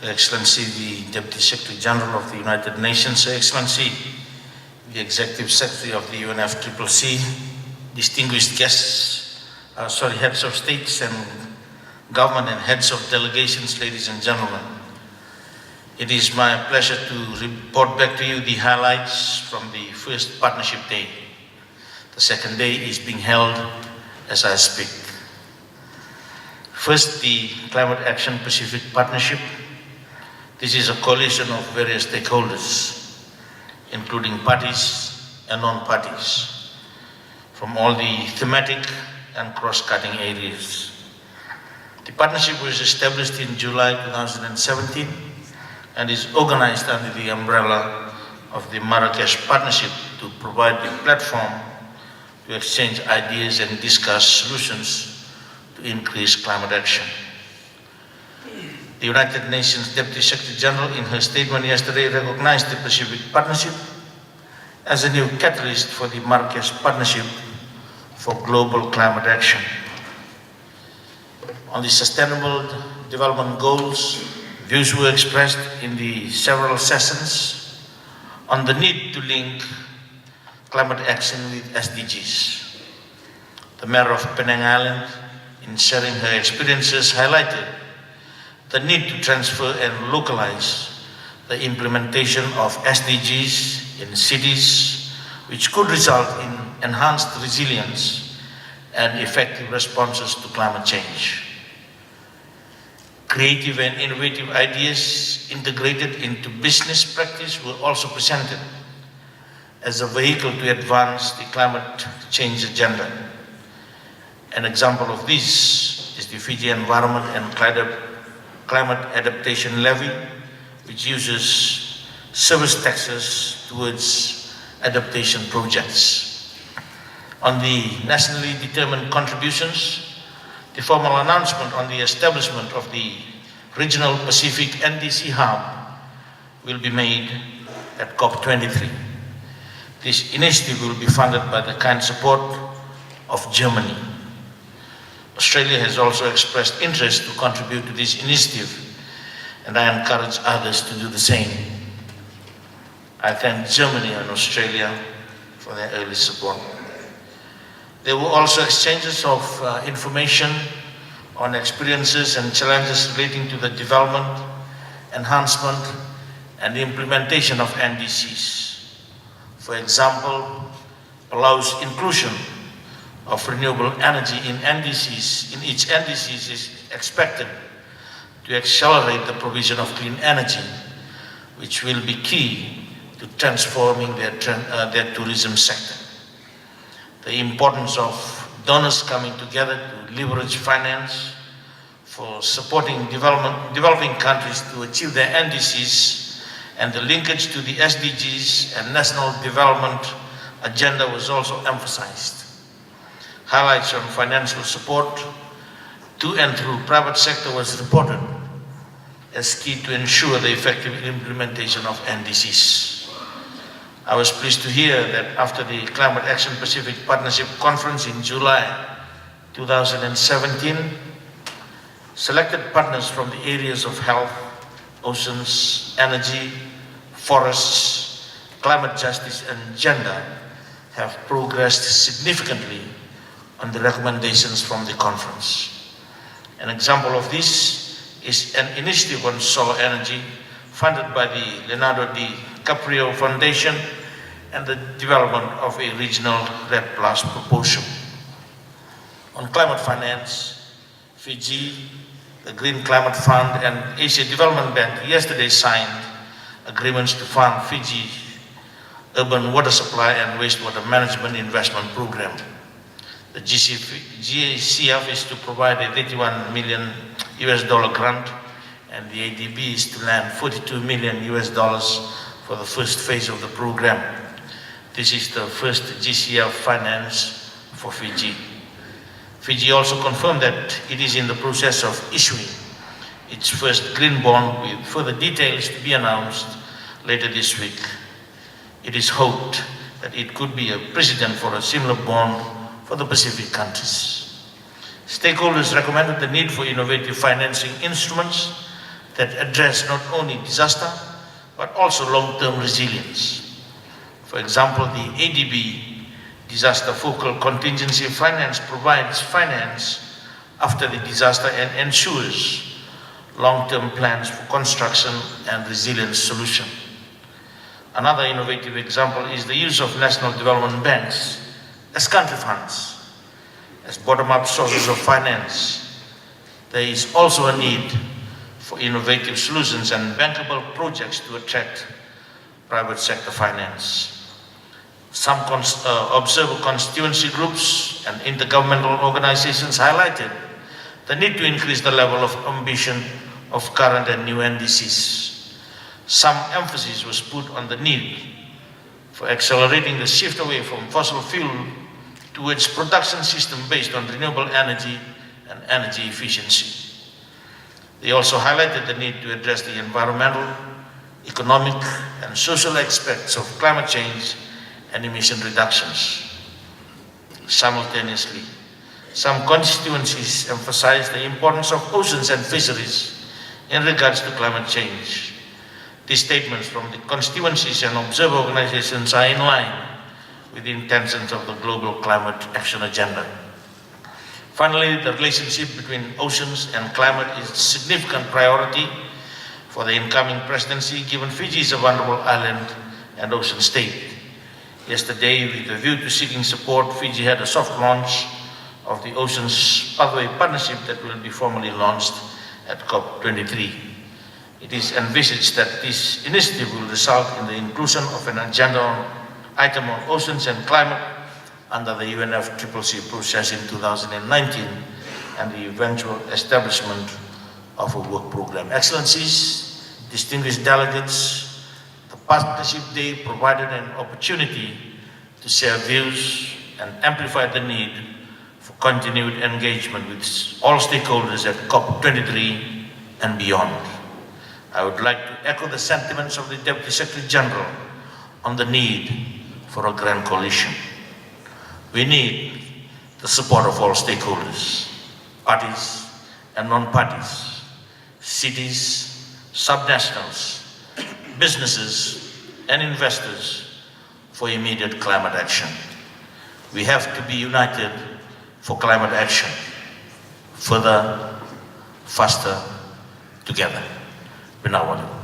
Her Excellency, the Deputy Secretary General of the United Nations, Her Excellency, the Executive Secretary of the UNFCCC, distinguished guests, heads of states and government and heads of delegations, ladies and gentlemen. It is my pleasure to report back to you the highlights from the first Partnership Day. The second day is being held as I speak. First, the Climate Action Pacific Partnership. This is a coalition of various stakeholders, including parties and non-parties, from all the thematic and cross-cutting areas. The partnership was established in July 2017 and is organized under the umbrella of the Marrakesh Partnership to provide a platform to exchange ideas and discuss solutions to increase climate action. The United Nations Deputy Secretary General in her statement yesterday recognized the Pacific Partnership as a new catalyst for the Marrakesh Partnership for global climate action. On the Sustainable Development Goals, views were expressed in the several sessions on the need to link climate action with SDGs. The Mayor of Penang Island, in sharing her experiences, highlighted the need to transfer and localize the implementation of SDGs in cities, which could result in enhanced resilience and effective responses to climate change. Creative and innovative ideas integrated into business practice were also presented as a vehicle to advance the climate change agenda. An example of this is the Fiji Environment and Climate Adaptation Levy, which uses service taxes towards adaptation projects. On the nationally determined contributions, the formal announcement on the establishment of the Regional Pacific NDC Hub will be made at COP23. This initiative will be funded by the kind support of Germany. Australia has also expressed interest to contribute to this initiative, and I encourage others to do the same. I thank Germany and Australia for their early support. There were also exchanges of information on experiences and challenges relating to the development, enhancement, and implementation of NDCs. For example, Palau's inclusion of renewable energy in each NDCs is expected to accelerate the provision of clean energy, which will be key to transforming their tourism sector. The importance of donors coming together to leverage finance for supporting developing countries to achieve their NDCs and the linkage to the SDGs and National Development Agenda was also emphasized. Highlights on financial support to and through private sector was reported as key to ensure the effective implementation of NDCs. I was pleased to hear that after the Climate Action Pacific Partnership Conference in July 2017, selected partners from the areas of health, oceans, energy, forests, climate justice, and gender have progressed significantly on the recommendations from the conference. An example of this is an initiative on solar energy funded by the Leonardo DiCaprio Foundation and the development of a regional REDD+ proposal. On climate finance, Fiji, the Green Climate Fund, and Asia Development Bank yesterday signed agreements to fund Fiji Urban Water Supply and Wastewater Management Investment Program. The GCF is to provide a $31 million grant, and the ADB is to lend $42 million for the first phase of the program. This is the first GCF finance for Fiji. Fiji also confirmed that it is in the process of issuing its first green bond, with further details to be announced later this week. It is hoped that it could be a precedent for a similar bond for the Pacific countries. Stakeholders recommended the need for innovative financing instruments that address not only disaster, but also long-term resilience. For example, the ADB, Disaster Focal Contingency Finance, provides finance after the disaster and ensures long-term plans for construction and resilience solution. Another innovative example is the use of national development banks as country funds, as bottom-up sources of finance. There is also a need for innovative solutions and bankable projects to attract private sector finance. Some observer constituency groups and intergovernmental organizations highlighted the need to increase the level of ambition of current and new NDCs. Some emphasis was put on the need for accelerating the shift away from fossil fuel towards production system based on renewable energy and energy efficiency. They also highlighted the need to address the environmental, economic, and social aspects of climate change and emission reductions. Simultaneously, some constituencies emphasize the importance of oceans and fisheries in regards to climate change. These statements from the constituencies and observer organizations are in line with the intentions of the Global Climate Action Agenda. Finally, the relationship between oceans and climate is a significant priority for the incoming presidency, given Fiji is a vulnerable island and ocean state. Yesterday, with a view to seeking support, Fiji had a soft launch of the Oceans Pathway Partnership that will be formally launched at COP23. It is envisaged that this initiative will result in the inclusion of an agenda item on oceans and climate under the UNFCCC process in 2019 and the eventual establishment of a work program. Excellencies, distinguished delegates, the Partnership Day provided an opportunity to share views and amplify the need for continued engagement with all stakeholders at COP23 and beyond. I would like to echo the sentiments of the Deputy Secretary General on the need for a grand coalition. We need the support of all stakeholders, parties and non-parties, cities, subnationals, businesses and investors for immediate climate action. We have to be united for climate action, further, faster, together. Binawal.